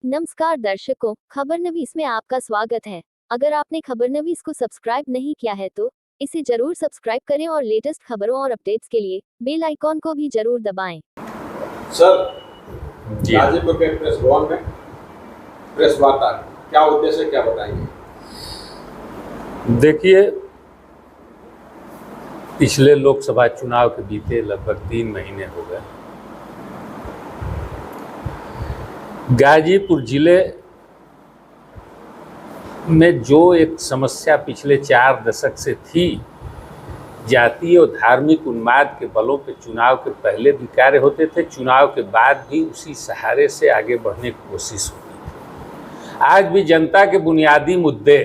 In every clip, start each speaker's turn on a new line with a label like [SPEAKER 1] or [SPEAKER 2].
[SPEAKER 1] नमस्कार दर्शकों, खबरनवीस में आपका स्वागत है। अगर आपने खबरनवीस को सब्सक्राइब नहीं किया है तो इसे जरूर सब्सक्राइब करें और लेटेस्ट खबरों और अपडेट्स के लिए बेल आइकॉन को भी जरूर दबाएं।
[SPEAKER 2] सर, गाजीपुर के प्रेस भवन में प्रेस वार्ता, क्या उद्देश्य है, क्या बताएंगे?
[SPEAKER 3] देखिए, पिछले लोकसभा चुनाव के बीते लगभग 3 महीने हो गए। गाजीपुर जिले में जो एक समस्या पिछले 4 दशक से थी, जातीय और धार्मिक उन्माद के बलों पे चुनाव के पहले भी कार्य होते थे, चुनाव के बाद भी उसी सहारे से आगे बढ़ने की कोशिश होती थी। आज भी जनता के बुनियादी मुद्दे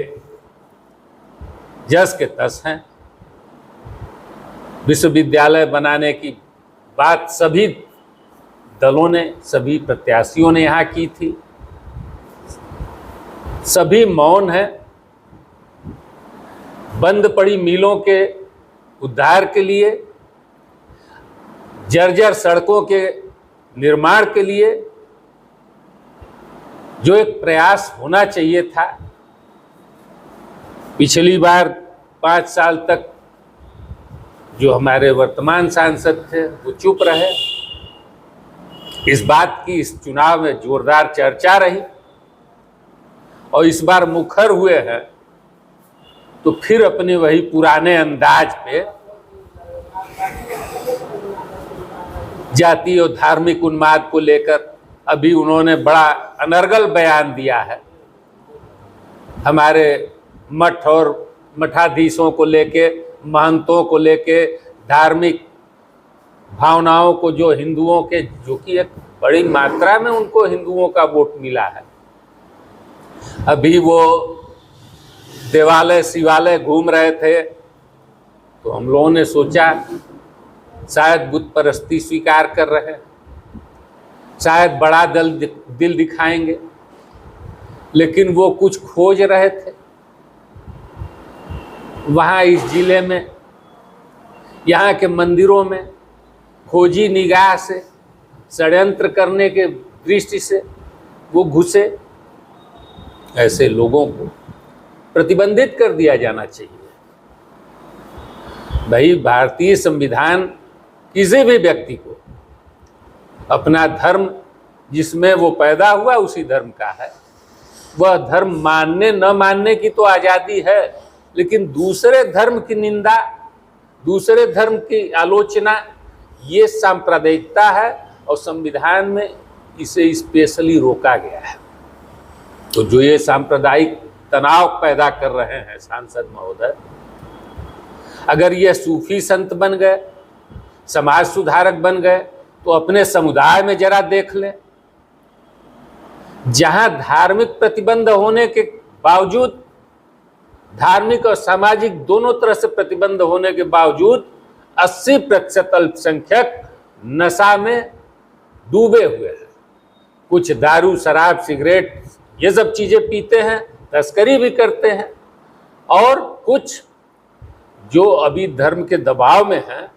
[SPEAKER 3] जस के तस हैं। विश्वविद्यालय बनाने की बात सभी दलों ने, सभी प्रत्याशियों ने यहाँ की थी, सभी मौन हैं। बंद पड़ी मिलों के उद्धार के लिए, जर्जर सड़कों के निर्माण के लिए जो एक प्रयास होना चाहिए था, पिछली बार 5 साल तक जो हमारे वर्तमान सांसद थे वो चुप रहे। इस बात की इस चुनाव में जोरदार चर्चा रही और इस बार मुखर हुए हैं तो फिर अपने वही पुराने अंदाज पे जाति और धार्मिक उन्माद को लेकर अभी उन्होंने बड़ा अनर्गल बयान दिया है। हमारे मठ और मठाधीशों को लेके, महंतों को लेके, धार्मिक भावनाओं को, जो हिंदुओं के, जो कि एक बड़ी मात्रा में उनको हिंदुओं का वोट मिला है। अभी वो देवालय शिवालय घूम रहे थे तो हम लोगों ने सोचा शायद बुत परस्ती स्वीकार कर रहे हैं, शायद बड़ा दिल दिखाएंगे, लेकिन वो कुछ खोज रहे थे। वहाँ इस जिले में, यहाँ के मंदिरों में खोजी निगाह से, षड्यंत्र करने के दृष्टि से वो घुसे। ऐसे लोगों को प्रतिबंधित कर दिया जाना चाहिए। भाई, भारतीय संविधान किसी भी व्यक्ति को अपना धर्म, जिसमें वो पैदा हुआ उसी धर्म का है, वह धर्म मानने न मानने की तो आज़ादी है, लेकिन दूसरे धर्म की निंदा, दूसरे धर्म की आलोचना, ये सांप्रदायिकता है और संविधान में इसे स्पेशली रोका गया है। तो जो ये सांप्रदायिक तनाव पैदा कर रहे हैं सांसद महोदय, अगर ये सूफी संत बन गए, समाज सुधारक बन गए, तो अपने समुदाय में जरा देख लें। जहां धार्मिक प्रतिबंध होने के बावजूद, धार्मिक और सामाजिक दोनों तरह से प्रतिबंध होने के बावजूद 80% अल्पसंख्यक नशा में डूबे हुए हैं। कुछ दारू, शराब, सिगरेट, ये सब चीजें पीते हैं, तस्करी भी करते हैं, और कुछ जो अभी धर्म के दबाव में हैं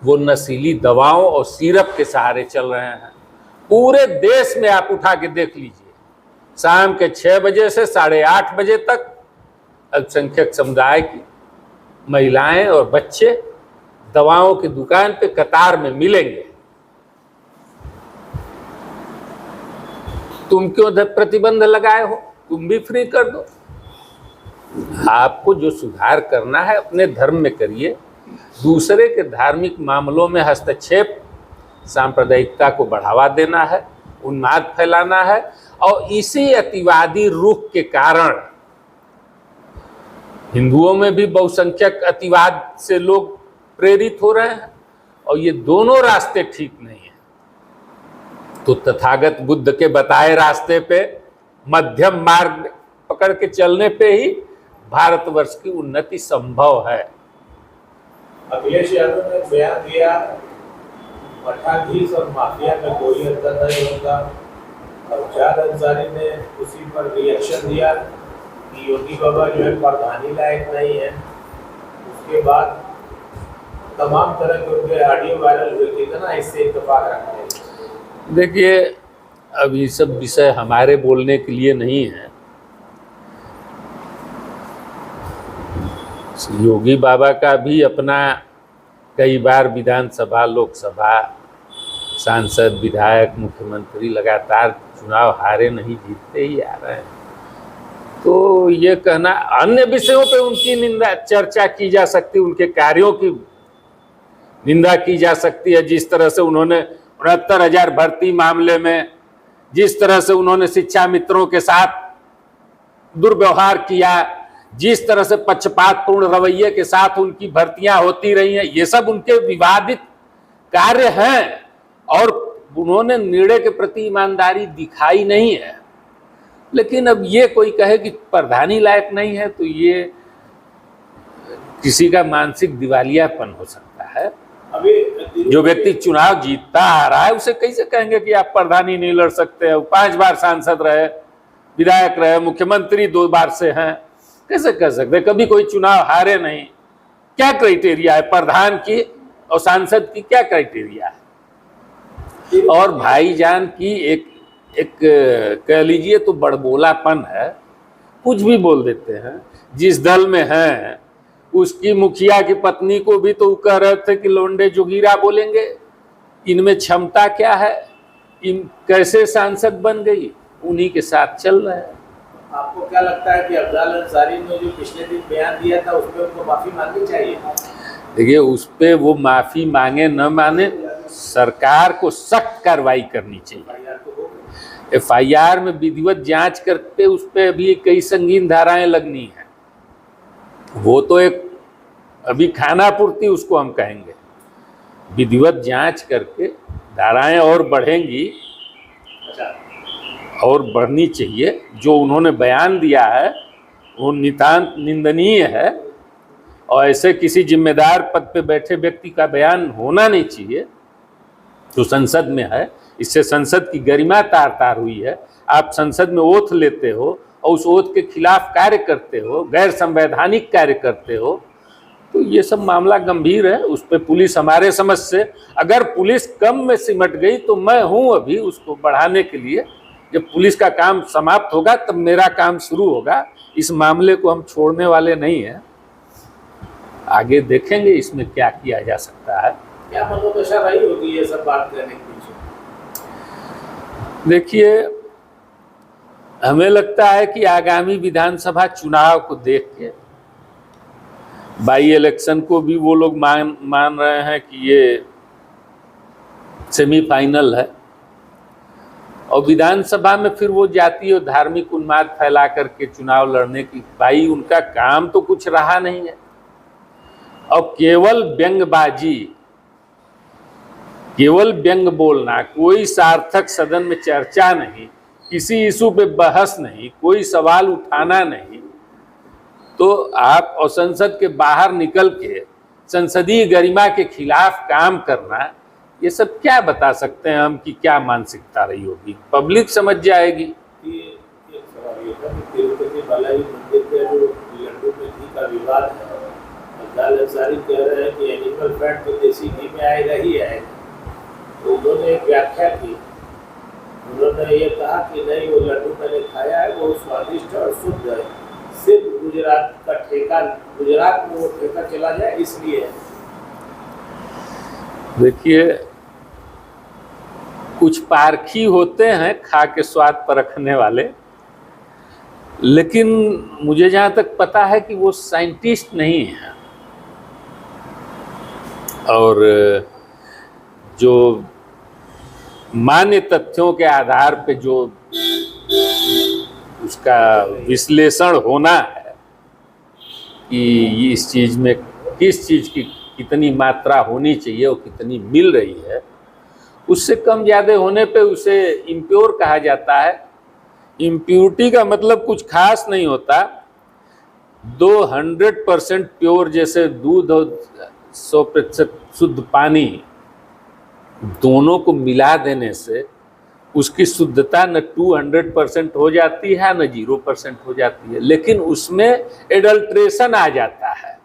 [SPEAKER 3] वो नशीली दवाओं और सिरप के सहारे चल रहे हैं। पूरे देश में आप उठा के देख लीजिए, शाम के 6 बजे से 8:30 बजे तक अल्पसंख्यक समुदाय की महिलाएं और बच्चे दवाओं की दुकान पे कतार में मिलेंगे। तुम क्यों प्रतिबंध लगाए हो? तुम भी फ्री कर दो। आपको जो सुधार करना है अपने धर्म में करिए। दूसरे के धार्मिक मामलों में हस्तक्षेप, सांप्रदायिकता को बढ़ावा देना है, उन्माद फैलाना है, और इसी अतिवादी रुख के कारण हिंदुओं में भी बहुसंख्यक अतिवाद से लोग प्रेरित हो रहे हैं, और ये दोनों रास्ते ठीक नहीं है। तो तथागत बुद्ध के बताए रास्ते पे, मध्यम मार्ग पकड़ के चलने पे ही भारतवर्ष की उन्नति संभव है।
[SPEAKER 2] अखिलेश यादव ने बयान दिया, मठाधीश और माफिया में कोई अंतर नहीं होगा। अफजाद अंसारी ने उसी पर रिएक्शन दिया कि योगी बाबा जो है प्रधानी लायक नहीं है। उसके बाद तमाम तरह के उनके ऑडियो वायरल हुए थे ना, इससे इत्तेफाक रखते हैं।
[SPEAKER 3] देखिए, अब ये सब विषय हमारे बोलने के लिए नहीं है। योगी बाबा का भी अपना कई बार विधानसभा, लोकसभा, सांसद, विधायक, मुख्यमंत्री लगातार चुनाव हारे नहीं, जीतते ही आ रहे हैं। तो ये कहना, अन्य विषयों पे उनकी निंदा, चर्चा की जा सकती, उनके कार्यों की निंदा की जा सकती है। जिस तरह से उन्होंने 69,000 भर्ती मामले में जिस तरह से उन्होंने शिक्षा मित्रों के साथ दुर्व्यवहार किया, जिस तरह से पक्षपातपूर्ण रवैये के साथ उनकी भर्तियां होती रही हैं, ये सब उनके विवादित कार्य हैं और उन्होंने निर्णय के प्रति ईमानदारी दिखाई नहीं है। लेकिन अब ये कोई कहे कि प्रधानी लायक नहीं है, तो ये किसी का मानसिक दिवालियापन हो सकता है।
[SPEAKER 2] अभी
[SPEAKER 3] जो व्यक्ति चुनाव जीतता आ रहा है, उसे कैसे कहेंगे कि आप प्रधानी नहीं लड़ सकते हो? 5 बार सांसद रहे, विधायक रहे, मुख्यमंत्री 2 बार से हैं, कैसे कह सकते? कभी कोई चुनाव हारे नहीं। क्या क्राइटेरिया है प्रधान की और सांसद की? क्या क्राइटेरिया है? और भाईजान की एक कह लीजिए तो बड़बोलापन है, कुछ भी बोल देते हैं। जिस दल में हैं उसकी मुखिया की पत्नी को भी तो कह रहे थे कि लोंडे जोगीरा बोलेंगे। इनमें क्षमता क्या है? इन कैसे सांसद बन गई? उन्हीं के साथ चल रहे हैं।
[SPEAKER 2] आपको क्या लगता है कि अफजल अंसारी ने जो पिछले दिन बयान दिया था उस पर उनको माफी मांगनी चाहिए?
[SPEAKER 3] देखिए, उस पर वो माफी मांगे न माने, सरकार को सख्त कार्रवाई करनी चाहिए। FIR में विधिवत जांच करके उस पर अभी कई संगीन धाराएं लगनी है। वो तो एक अभी खानापूर्ति उसको हम कहेंगे। विधिवत जांच करके धाराएं और बढ़ेंगी और बढ़नी चाहिए। जो उन्होंने बयान दिया है वो नितांत निंदनीय है और ऐसे किसी जिम्मेदार पद पे बैठे व्यक्ति का बयान होना नहीं चाहिए जो संसद में है। इससे संसद की गरिमा तार तार हुई है। आप संसद में ओथ लेते हो और उस ओथ के खिलाफ कार्य करते हो, गैर संवैधानिक कार्य करते हो, तो ये सब मामला गंभीर है। उस पर पुलिस हमारे समझ से, अगर पुलिस कम में सिमट गई तो मैं हूँ अभी उसको बढ़ाने के लिए। जब पुलिस का काम समाप्त होगा तब मेरा काम शुरू होगा। इस मामले को हम छोड़ने वाले नहीं हैं। आगे देखेंगे इसमें क्या किया जा सकता है।
[SPEAKER 2] क्या मनोदशा रही होगी ये सब बात करने के पीछे?
[SPEAKER 3] देखिए, हमें लगता है कि आगामी विधानसभा चुनाव को देख के, बाई इलेक्शन को भी वो लोग मान रहे हैं कि ये सेमीफाइनल है, और विधानसभा में फिर वो जातीय और धार्मिक उन्माद फैला करके चुनाव लड़ने की, भाई उनका काम तो कुछ रहा नहीं है। और केवल व्यंग्यबाजी, केवल व्यंग बोलना, कोई सार्थक सदन में चर्चा नहीं, किसी इशू पे बहस नहीं, कोई सवाल उठाना नहीं, तो आप और संसद के बाहर निकल के संसदीय गरिमा के खिलाफ काम करना, ये सब क्या बता सकते हैं हम कि क्या मानसिकता रही होगी? पब्लिक समझ जाएगी।
[SPEAKER 2] एक सवाल ये था कि तिरुपति बालाजी मंदिर के जो लड्डू में घी का विवाद है, अफजल अंसारी कह रहे हैं कि एनिमल फैट तो देसी घी में आएगा ही आएगा। तो उन्होंने एक व्याख्या की, उन्होंने ये कहा कि नहीं, वो लड्डू मैंने खाया है, वो स्वादिष्ट और शुद्ध है, सिर्फ गुजरात का ठेका, गुजरात में वो ठेका चला जाए इसलिए।
[SPEAKER 3] देखिए, कुछ पारखी होते हैं खा के स्वाद परखने वाले, लेकिन मुझे जहाँ तक पता है कि वो साइंटिस्ट नहीं है। और जो मान्य तथ्यों के आधार पे जो उसका विश्लेषण होना है कि इस चीज़ में किस चीज़ की कितनी मात्रा होनी चाहिए और कितनी मिल रही है, उससे कम ज़्यादा होने पे उसे इम्प्योर कहा जाता है। इम्प्योरिटी का मतलब कुछ खास नहीं होता। 200% प्योर जैसे दूध और 100% शुद्ध पानी, दोनों को मिला देने से उसकी शुद्धता न 200% हो जाती है न 0% हो जाती है, लेकिन उसमें एडल्ट्रेशन आ जाता है।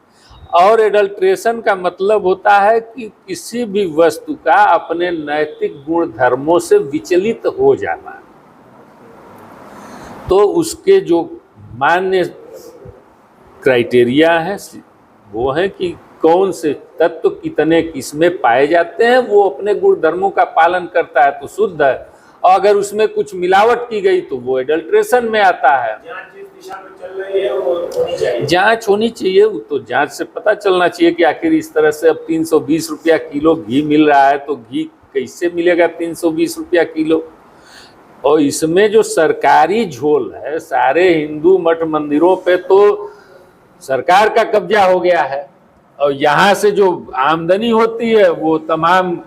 [SPEAKER 3] और एडल्ट्रेशन का मतलब होता है कि किसी भी वस्तु का अपने नैतिक गुण धर्मों से विचलित हो जाना। तो उसके जो मान्य क्राइटेरिया है वो है कि कौन से तत्व कितने किसमें पाए जाते हैं, वो अपने गुण धर्मों का पालन करता है तो शुद्ध है, और अगर उसमें कुछ मिलावट की गई तो वो एडल्ट्रेशन में आता है।
[SPEAKER 2] जांच जिस दिशा में चल रही है वो होनी चाहिए।
[SPEAKER 3] जांच होनी चाहिए, तो जांच से पता चलना चाहिए कि आखिर इस तरह से अब 320 रुपया किलो घी मिल रहा है तो घी कैसे मिलेगा 320 रुपया किलो। और इसमें जो सरकारी झोल है, सारे हिंदू मठ मंदिरों पे तो सरकार का कब्जा हो गया है, और यहाँ से जो आमदनी होती है वो तमाम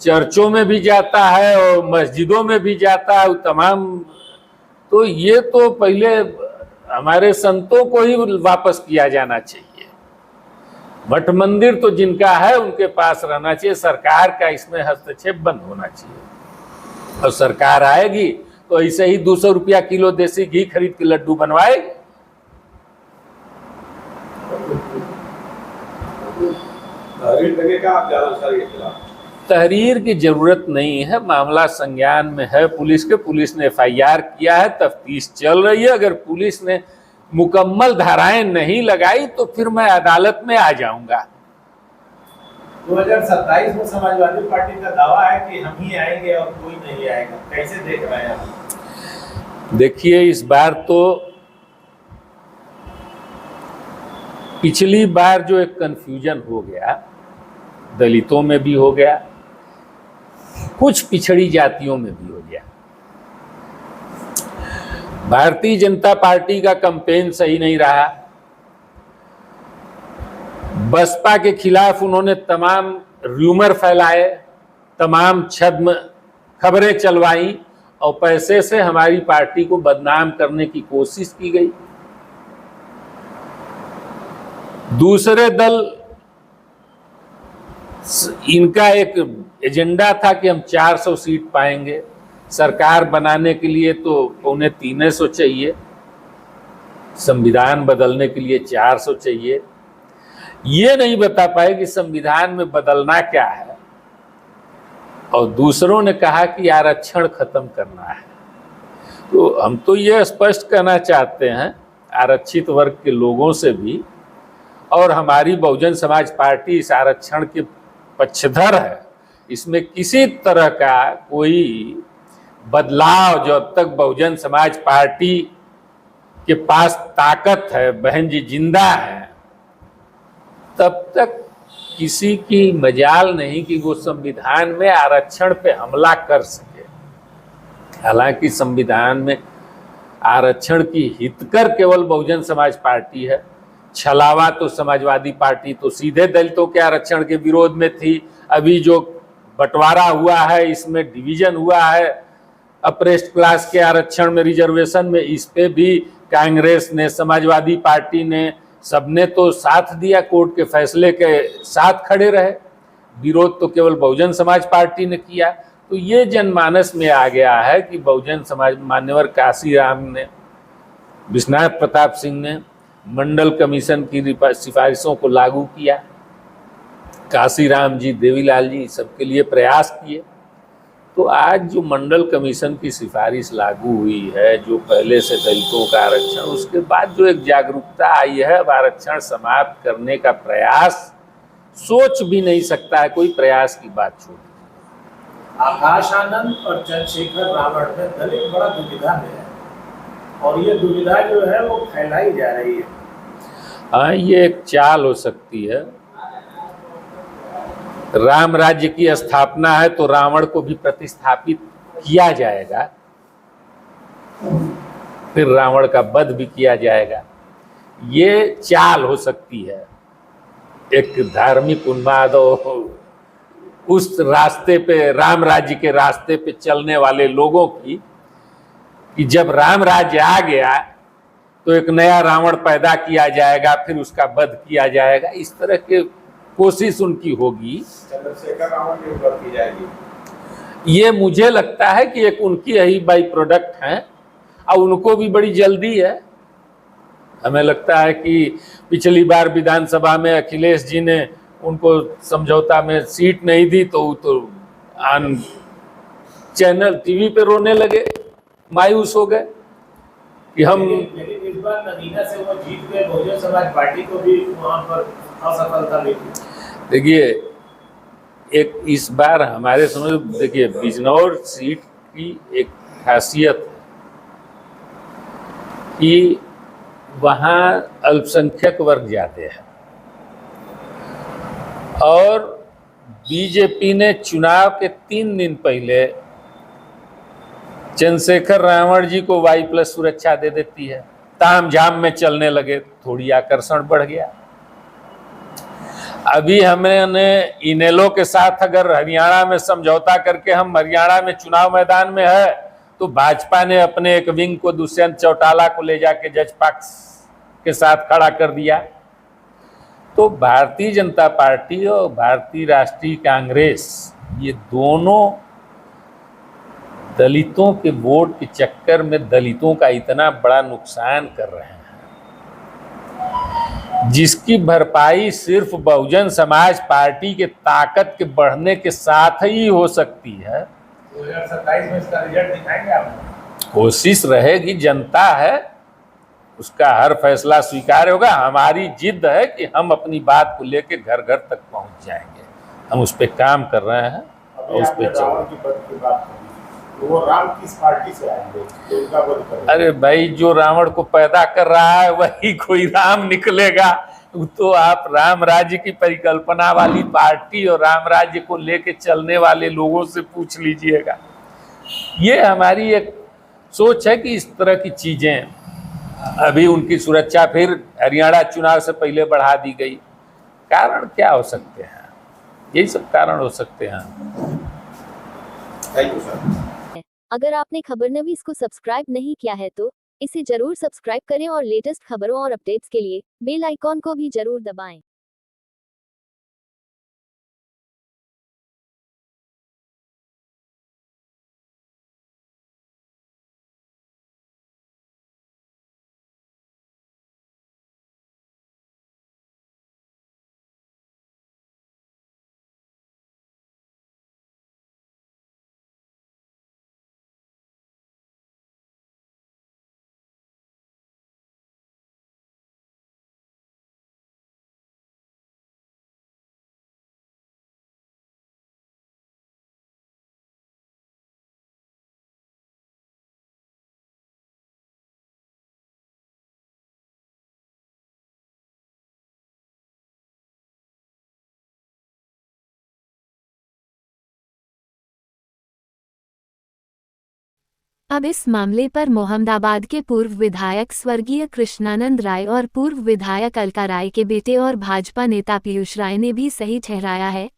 [SPEAKER 3] चर्चों में भी जाता है और मस्जिदों में भी जाता है तमाम। तो ये तो पहले हमारे संतों को ही वापस किया जाना चाहिए। मठ मंदिर तो जिनका है उनके पास रहना चाहिए, सरकार का इसमें हस्तक्षेप बंद होना चाहिए। और सरकार आएगी तो ऐसे ही 200 रुपया किलो देसी घी खरीद के लड्डू बनवाएगी। तहरीर की जरूरत नहीं है, मामला संज्ञान में है पुलिस के, पुलिस ने FIR किया है, तफ्तीश चल रही है। अगर पुलिस ने मुकम्मल धाराएं नहीं लगाई तो फिर मैं अदालत में आ जाऊंगा।
[SPEAKER 2] 2027 में समाजवादी पार्टी का दावा है कि हम ही आएंगे और कोई नहीं आएगा, कैसे देख रहे हैं आप?
[SPEAKER 3] देखिए, इस बार तो पिछली बार जो एक कंफ्यूजन हो गया, दलितों में भी हो गया, कुछ पिछड़ी जातियों में भी हो गया। भारतीय जनता पार्टी का कैंपेन सही नहीं रहा, बसपा के खिलाफ उन्होंने तमाम र्यूमर फैलाए, तमाम छद्म खबरें चलवाई और पैसे से हमारी पार्टी को बदनाम करने की कोशिश की गई। दूसरे दल, इनका एक एजेंडा था कि हम 400 सीट पाएंगे, सरकार बनाने के लिए तो 250-300 चाहिए, संविधान बदलने के लिए 400 चाहिए। ये नहीं बता पाए कि संविधान में बदलना क्या है। और दूसरों ने कहा कि आरक्षण खत्म करना है। तो हम तो ये स्पष्ट कहना चाहते हैं आरक्षित वर्ग के लोगों से भी, और हमारी बहुजन समाज पार्टी इस आरक्षण के पक्षधर है, इसमें किसी तरह का कोई बदलाव जब तक बहुजन समाज पार्टी के पास ताकत है, बहन जी जिंदा है, तब तक किसी की मजाल नहीं कि वो संविधान में आरक्षण पे हमला कर सके। हालांकि संविधान में आरक्षण की हितकर केवल बहुजन समाज पार्टी है, छलावा तो समाजवादी पार्टी तो सीधे दलितों के आरक्षण के विरोध में थी। अभी जो बंटवारा हुआ है, इसमें डिवीजन हुआ है अप्रेस्ड क्लास के आरक्षण में, रिजर्वेशन में, इस पे भी कांग्रेस ने, समाजवादी पार्टी ने, सबने तो साथ दिया, कोर्ट के फैसले के साथ खड़े रहे। विरोध तो केवल बहुजन समाज पार्टी ने किया। तो ये जनमानस में आ गया है कि बहुजन समाज, मान्यवर काशीराम ने, विश्वनाथ प्रताप सिंह ने मंडल कमीशन की सिफारिशों को लागू किया, काशीराम जी, देवीलाल जी सबके लिए प्रयास किए। तो आज जो मंडल कमीशन की सिफारिश लागू हुई है, जो पहले से दलितों का आरक्षण, उसके बाद जो एक जागरूकता आई है, अब आरक्षण समाप्त करने का प्रयास सोच भी नहीं सकता है कोई, प्रयास की बात छोड़।
[SPEAKER 2] आकाश आनंद और चंद्रशेखर रावण में दलित बड़ा दुविधा में है, और ये दुविधा जो है वो फैलाई जा रही है।
[SPEAKER 3] हाँ, ये एक चाल हो सकती है। राम राज्य की स्थापना है तो रावण को भी प्रतिस्थापित किया जाएगा, फिर रावण का वध भी किया जाएगा। ये चाल हो सकती है एक धार्मिक उन्माद और उस रास्ते पे, राम राज्य के रास्ते पे चलने वाले लोगों की, कि जब राम राज्य आ गया तो एक नया रावण पैदा किया जाएगा, फिर उसका वध किया जाएगा। इस तरह के कोशिश उनकी होगी।
[SPEAKER 2] चंद्रशेखर रावण की ऊपर की जाएगी।
[SPEAKER 3] ये मुझे लगता है कि एक उनकी यही बाई प्रोडक्ट है, और उनको भी बड़ी जल्दी है। हमें लगता है कि पिछली बार विधानसभा में अखिलेश जी ने उनको समझौता में सीट नहीं दी तो आन चैनल टीवी पे रोने लगे, मायूस हो गए कि हम।
[SPEAKER 2] लेकिन इस बार नगीना से वो जीत गए, बहुजन समाज पार्टी को भी वहां पर असफलता मिली।
[SPEAKER 3] देखिए, एक इस बार हमारे समझ, देखिए बिजनौर सीट की एक खासियत कि वहाँ अल्पसंख्यक वर्ग ज्यादा है और बीजेपी ने चुनाव के 3 दिन पहले चंद्रशेखर रावण जी को Y+ सुरक्षा दे देती है, ताम झाम में चलने लगे, थोड़ी आकर्षण बढ़ गया। अभी हमने इनेलो के साथ अगर हरियाणा में समझौता करके हम हरियाणा में चुनाव मैदान में है तो भाजपा ने अपने एक विंग को दुष्यंत चौटाला को ले जाके जज पक्ष के साथ खड़ा कर दिया। तो भारतीय जनता पार्टी और भारतीय राष्ट्रीय कांग्रेस ये दोनों दलितों के वोट के चक्कर में दलितों का इतना बड़ा नुकसान कर रहे हैं, जिसकी भरपाई सिर्फ बहुजन समाज पार्टी के ताकत के बढ़ने के साथ ही हो सकती है।
[SPEAKER 2] 2027 में इसका रिजल्ट दिखाएंगे आप?
[SPEAKER 3] कोशिश रहेगी, जनता है, उसका हर फैसला स्वीकार होगा। हमारी जिद है कि हम अपनी बात को लेकर घर घर तक पहुंच जाएंगे, हम उस पर काम कर रहे हैं और उस पर चल।
[SPEAKER 2] तो वो राम किस पार्टी से आएंगे तो उनका वध करेंगे?
[SPEAKER 3] अरे भाई, जो रावण को पैदा कर रहा है वही कोई राम निकलेगा। तो आप राम राज्य की परिकल्पना वाली पार्टी और राम राज्य को लेके चलने वाले लोगों से पूछ लीजिएगा। ये हमारी एक सोच है कि इस तरह की चीजें, अभी उनकी सुरक्षा फिर हरियाणा चुनाव से पहले बढ़ा दी गई। कारण क्या हो सकते हैं? यही सब कारण हो सकते हैं।
[SPEAKER 2] Thank you sir.
[SPEAKER 1] अगर आपने खबरनवीस को सब्सक्राइब नहीं किया है तो इसे जरूर सब्सक्राइब करें और लेटेस्ट खबरों और अपडेट्स के लिए बेल आइकॉन को भी जरूर दबाएं।
[SPEAKER 4] अब इस मामले पर मोहम्मदाबाद के पूर्व विधायक स्वर्गीय कृष्णानंद राय और पूर्व विधायक अलका राय के बेटे और भाजपा नेता पीयूष राय ने भी सही ठहराया है।